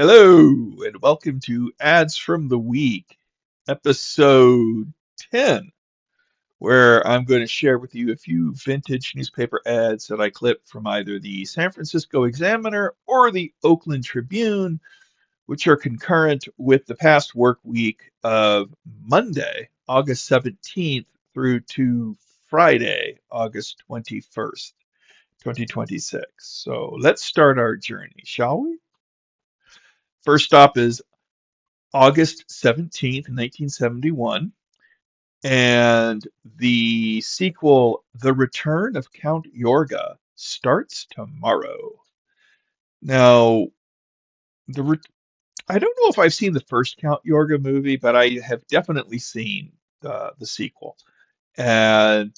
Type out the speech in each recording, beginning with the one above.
Hello, and welcome to Ads from the Week, episode 10, where I'm going to share with you a few vintage newspaper ads that I clipped from either the San Francisco Examiner or the Oakland Tribune, which are concurrent with the past work week of Monday, August 17th through to Friday, August 21st, 2026. So let's start our journey, shall we? First stop is August 17th, 1971, and the sequel, The Return of Count Yorga, starts tomorrow. Now, the re- I don't know if I've seen the first Count Yorga movie, but I have definitely seen the sequel. And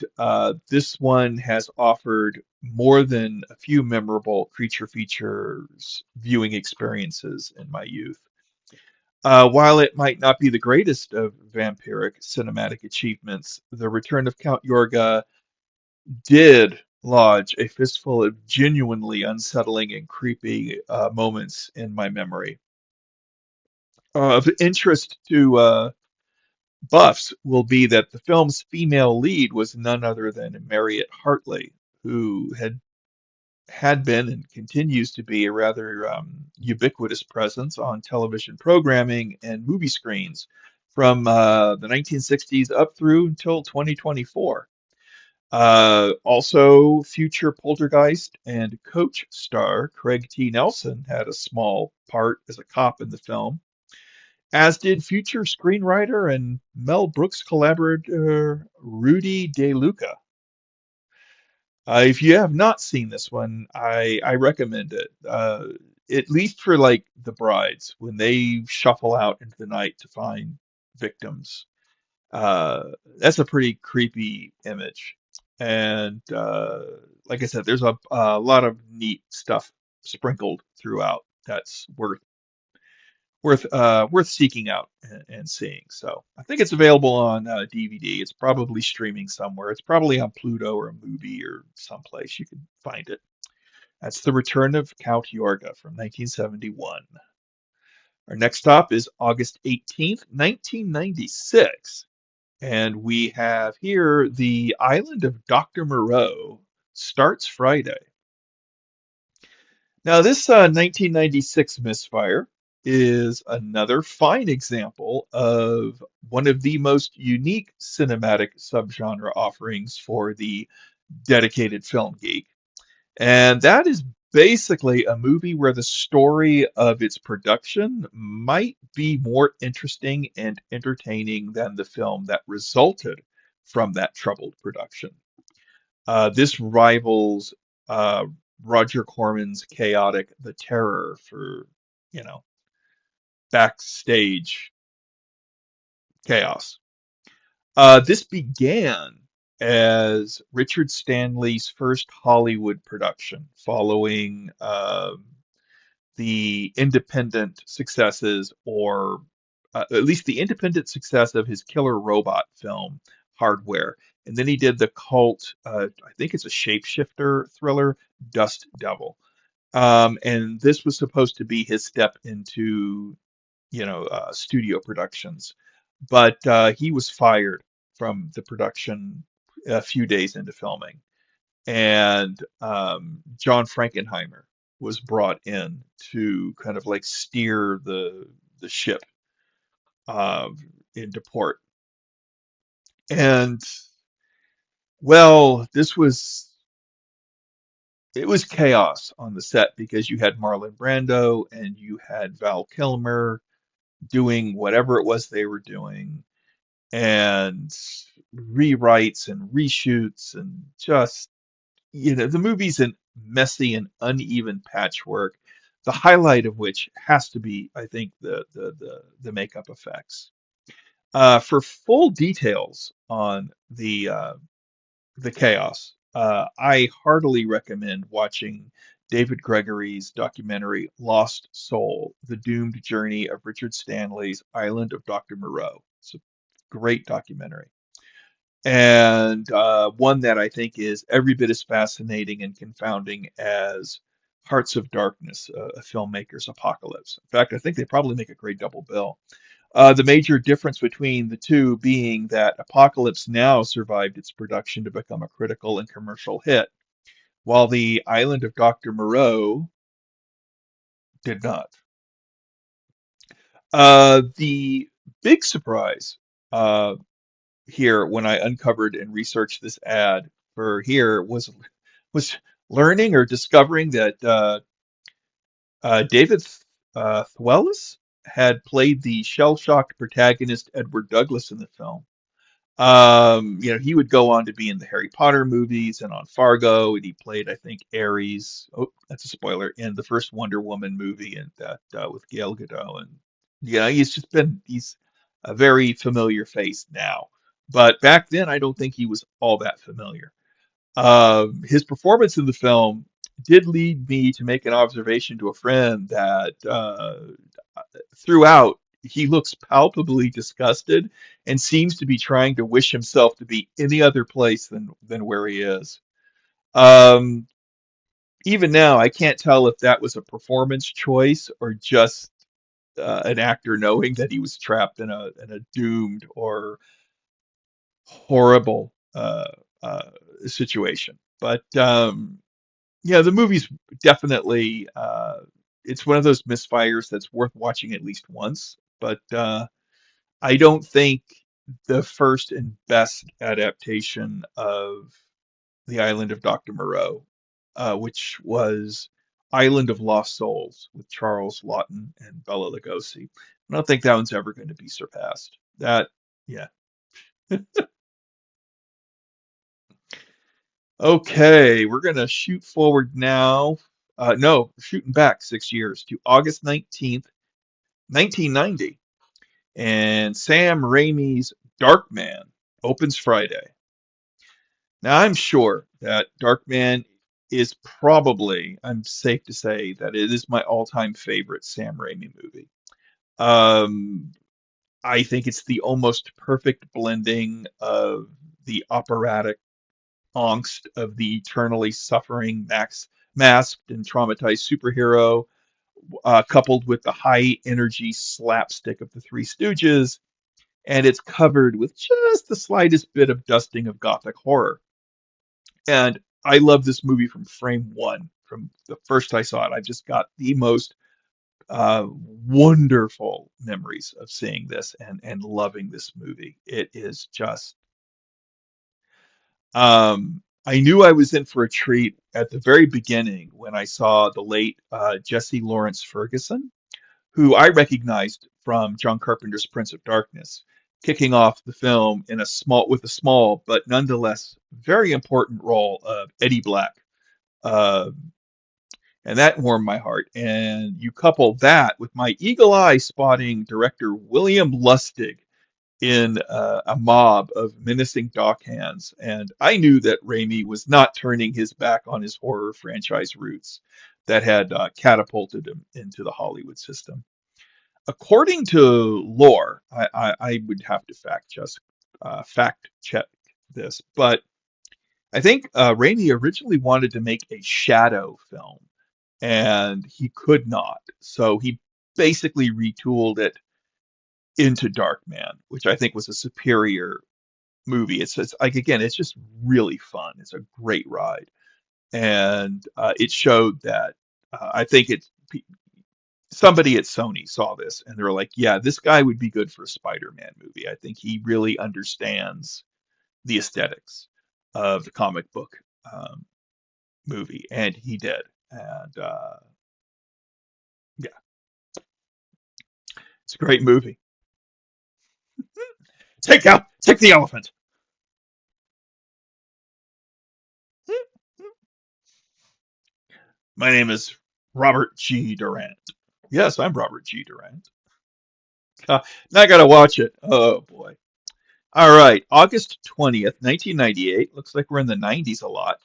this one has offered more than a few memorable creature features viewing experiences in my youth. While it might not be the greatest of vampiric cinematic achievements, The Return of Count Yorga did lodge a fistful of genuinely unsettling and creepy moments in my memory. Of interest to buffs will be that the film's female lead was none other than Marriott Hartley, who had been and continues to be a rather ubiquitous presence on television programming and movie screens from the 1960s up through until 2024. Also, future Poltergeist and Coach star Craig T. Nelson had a small part as a cop in the film, as did future screenwriter and Mel Brooks collaborator Rudy DeLuca. If you have not seen this one, I recommend it. At least for like the brides when they shuffle out into the night to find victims. That's a pretty creepy image. And like I said, there's a lot of neat stuff sprinkled throughout that's worth seeking out and seeing. So I think it's available on DVD. It's probably streaming somewhere. It's probably on Pluto or a movie or someplace you can find it. That's The Return of Count Yorga from 1971. Our next stop is August 18th, 1996. And we have here The Island of Dr. Moreau starts Friday. Now, this 1996 misfire is another fine example of one of the most unique cinematic subgenre offerings for the dedicated film geek. And that is basically a movie where the story of its production might be more interesting and entertaining than the film that resulted from that troubled production. This rivals uh, Roger Corman's chaotic The Terror for, you know, backstage chaos. This began as Richard Stanley's first Hollywood production, following the independent successes, or at least the independent success of his killer robot film, Hardware. And then he did the cult, I think it's a shapeshifter thriller, Dust Devil. And this was supposed to be his step into, studio productions. But he was fired from the production a few days into filming. And John Frankenheimer was brought in to kind of like steer the ship uh, into port. And well, it was chaos on the set because you had Marlon Brando and you had Val Kilmer doing whatever it was they were doing, and rewrites and reshoots, and just, the movie's a messy and uneven patchwork, the highlight of which has to be, I think, the makeup effects. For full details on the chaos, I heartily recommend watching David Gregory's documentary Lost Soul: The Doomed Journey of Richard Stanley's Island of Dr. Moreau. It's a great documentary, and one that I think is every bit as fascinating and confounding as Hearts of Darkness, a filmmaker's Apocalypse. In fact, I think they probably make a great double bill. The major difference between the two being that Apocalypse Now survived its production to become a critical and commercial hit, while The Island of Dr. Moreau did not. The big surprise uh, here when I uncovered and researched this ad for here was learning or discovering that David Thewlis had played the shell-shocked protagonist Edward Douglas in the film. He would go on to be in the Harry Potter movies and on Fargo, and he played, I think, Ares. Oh, that's a spoiler in the first Wonder Woman movie, and that with Gal Gadot. And yeah, he's a very familiar face now, but back then I don't think he was all that familiar. His performance in the film did lead me to make an observation to a friend that throughout he looks palpably disgusted and seems to be trying to wish himself to be any other place than where he is. Um, Even now, I can't tell if that was a performance choice or just an actor knowing that he was trapped in a doomed or horrible situation. But yeah, the movie's definitely it's one of those misfires that's worth watching at least once. But I don't think the first and best adaptation of The Island of Dr. Moreau, which was Island of Lost Souls with Charles Laughton and Bela Lugosi. I don't think that one's ever going to be surpassed. That, yeah. Okay, we're going to shoot forward now. No, we're shooting back 6 years to August 19th, 1990. And Sam Raimi's Darkman opens Friday. Now, I'm sure that Darkman is probably, I'm safe to say that it is my all-time favorite Sam Raimi movie. Um, I think it's the almost perfect blending of the operatic angst of the eternally suffering masked and traumatized superhero, coupled with the high energy slapstick of the Three Stooges, and it's covered with just the slightest bit of dusting of gothic horror. And I love this movie from frame one. From the first I saw it, I just got the most wonderful memories of seeing this and loving this movie. It is just I knew I was in for a treat at the very beginning when I saw the late Jesse Lawrence Ferguson, who I recognized from John Carpenter's Prince of Darkness, kicking off the film in a small but nonetheless very important role of Eddie Black. Uh, and that warmed my heart. And you couple that with my eagle eye spotting director William Lustig in a mob of menacing dockhands, and I knew that Raimi was not turning his back on his horror franchise roots that had catapulted him into the Hollywood system. According to lore, I would have to fact check this, but I think Raimi originally wanted to make a shadow film, and he could not, so he basically retooled it into Darkman, which I think was a superior movie. It's like again, it's just really fun. It's a great ride, and it showed that I think somebody at Sony saw this and they were like, "Yeah, this guy would be good for a Spider-Man movie. I think he really understands the aesthetics of the comic book um, movie," and he did. And yeah, it's a great movie. Take the elephant. My name is Robert G. Durant. Yes, I'm Robert G. Durant. Now I gotta watch it. Oh boy. All right, August 20th, 1998. Looks like we're in the 90s a lot.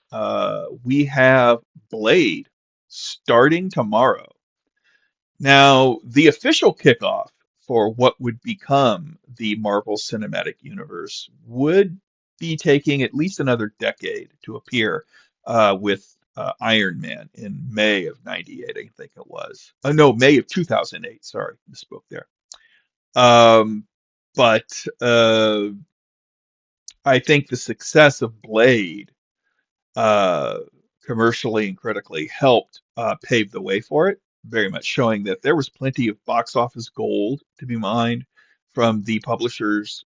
We have Blade starting tomorrow. Now, the official kickoff for what would become the Marvel Cinematic Universe would be taking at least another decade to appear with Iron Man in May of '98, I think it was. No, May of 2008. Sorry, misspoke there. Um, but I think the success of Blade, uh, commercially and critically, helped pave the way for it, very much showing that there was plenty of box office gold to be mined from the publisher's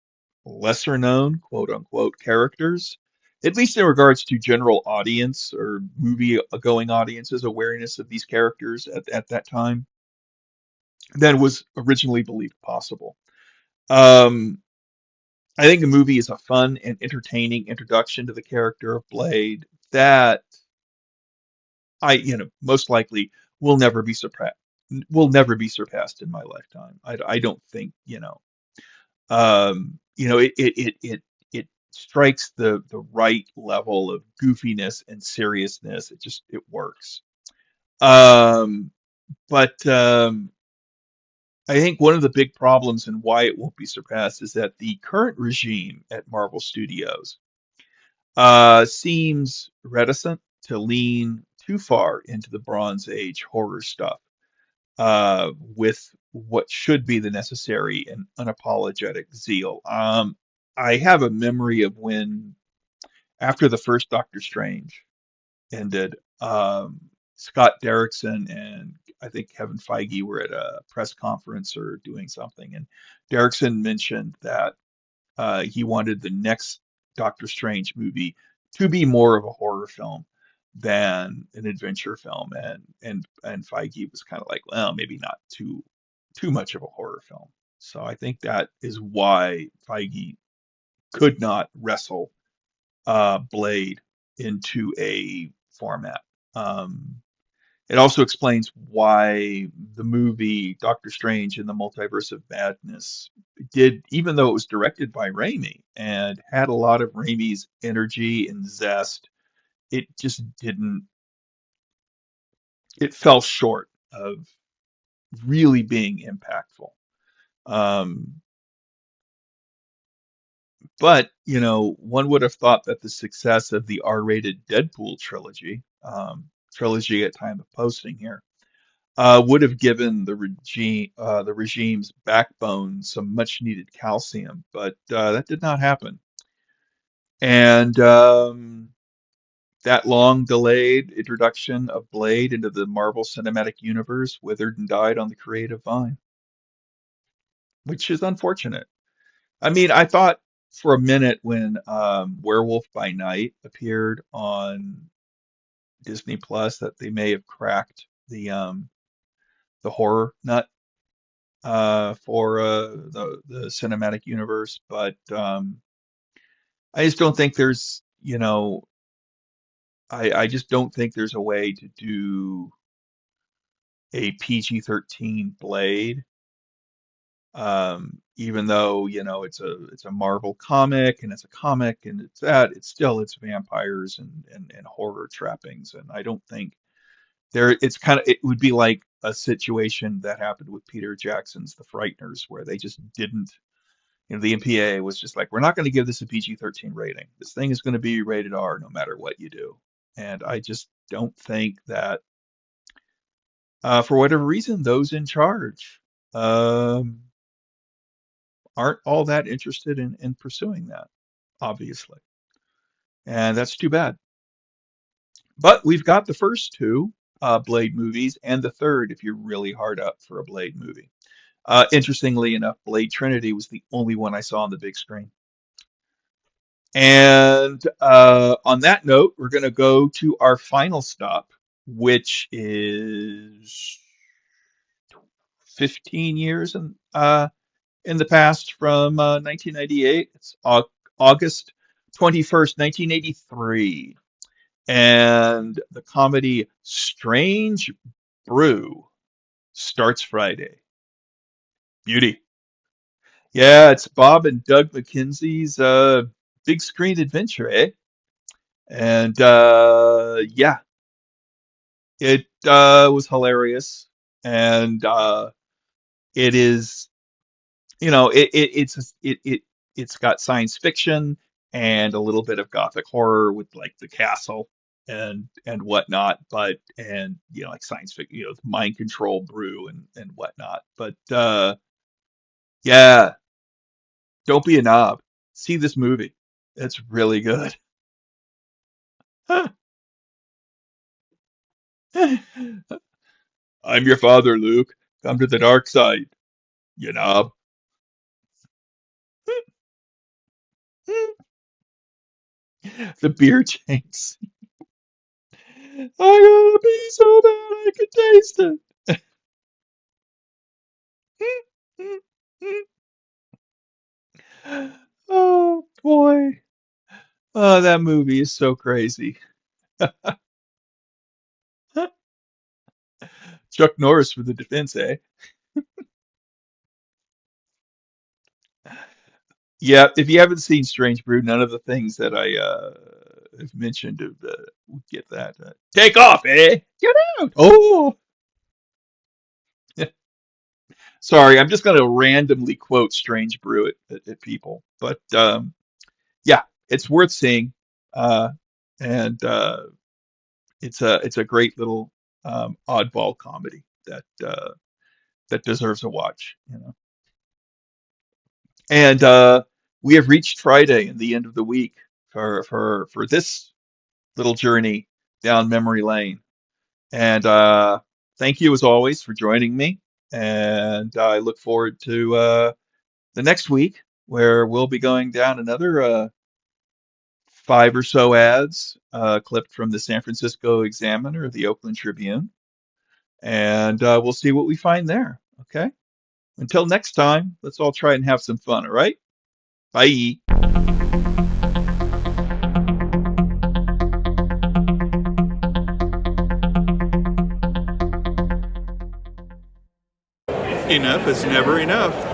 lesser known, quote unquote, characters, at least in regards to general audience or movie going audiences' awareness of these characters at that time, than was originally believed possible. Um, I think the movie is a fun and entertaining introduction to the character of Blade that most likely will never be surpassed in my lifetime. I don't think, it strikes the right level of goofiness and seriousness. It works. Um, but I think one of the big problems and why it won't be surpassed is that the current regime at Marvel Studios seems reticent to lean too far into the Bronze Age horror stuff with what should be the necessary and unapologetic zeal. I have a memory of when, after the first Doctor Strange ended, Scott Derrickson and I think Kevin Feige were at a press conference or doing something, and Derrickson mentioned that he wanted the next Doctor Strange movie to be more of a horror film than an adventure film, and Feige was kind of like, well, maybe not too much of a horror film. So I think that is why Feige could not wrestle Blade into a format. Um, it also explains why the movie Doctor Strange in the Multiverse of Madness did, even though it was directed by Raimi and had a lot of Raimi's energy and zest, it just didn't, it fell short of really being impactful. Um, but, one would have thought that the success of the R-rated Deadpool trilogy at time of posting here, would have given the regime's backbone some much needed calcium, but that did not happen. And that long delayed introduction of Blade into the Marvel Cinematic Universe withered and died on the creative vine, which is unfortunate. I mean, I thought for a minute when Werewolf by Night appeared on Disney Plus that they may have cracked the horror nut for the cinematic universe, but I just don't think I just don't think there's a way to do a PG-13 Blade, even though, it's a Marvel comic and it's a comic and it's vampires and horror trappings, and I don't think it would be like a situation that happened with Peter Jackson's The Frighteners, where they just didn't. The MPA was just like, we're not going to give this a PG-13 rating. This thing is going to be rated R no matter what you do. And I just don't think that, for whatever reason, those in charge um, aren't all that interested in pursuing that, obviously. And that's too bad. But we've got the first two Blade movies and the third if you're really hard up for a Blade movie. Interestingly enough, Blade Trinity was the only one I saw on the big screen. And on that note, we're going to go to our final stop, which is 15 years in the past from 1998. It's August 21st, 1983. And the comedy Strange Brew starts Friday. Beauty. Yeah, it's Bob and Doug McKenzie's big screen adventure, eh? And yeah, it was hilarious, and it is, it's got science fiction and a little bit of gothic horror with like the castle. and whatnot, but and like science fiction, mind control brew and whatnot. But yeah, don't be a knob. See this movie. It's really good. I'm your father, Luke. Come to the dark side, you knob. The beer tanks. I gotta be so bad I can taste it. Oh boy. Oh, that movie is so crazy. Chuck Norris for the defense, eh? Yeah, if you haven't seen Strange Brew, none of the things that I have mentioned would get that. Take off, eh? Get out! Oh, sorry, I'm just going to randomly quote Strange Brew at people, but yeah, it's worth seeing, uh, and it's a great little oddball comedy that deserves a watch. And we have reached Friday and the end of the week for this little journey down memory lane. And thank you as always for joining me. And I look forward to the next week where we'll be going down another five or so ads clipped from the San Francisco Examiner, the Oakland Tribune, and we'll see what we find there. Okay. Until next time, let's all try and have some fun. All right. Bye. Enough is never enough.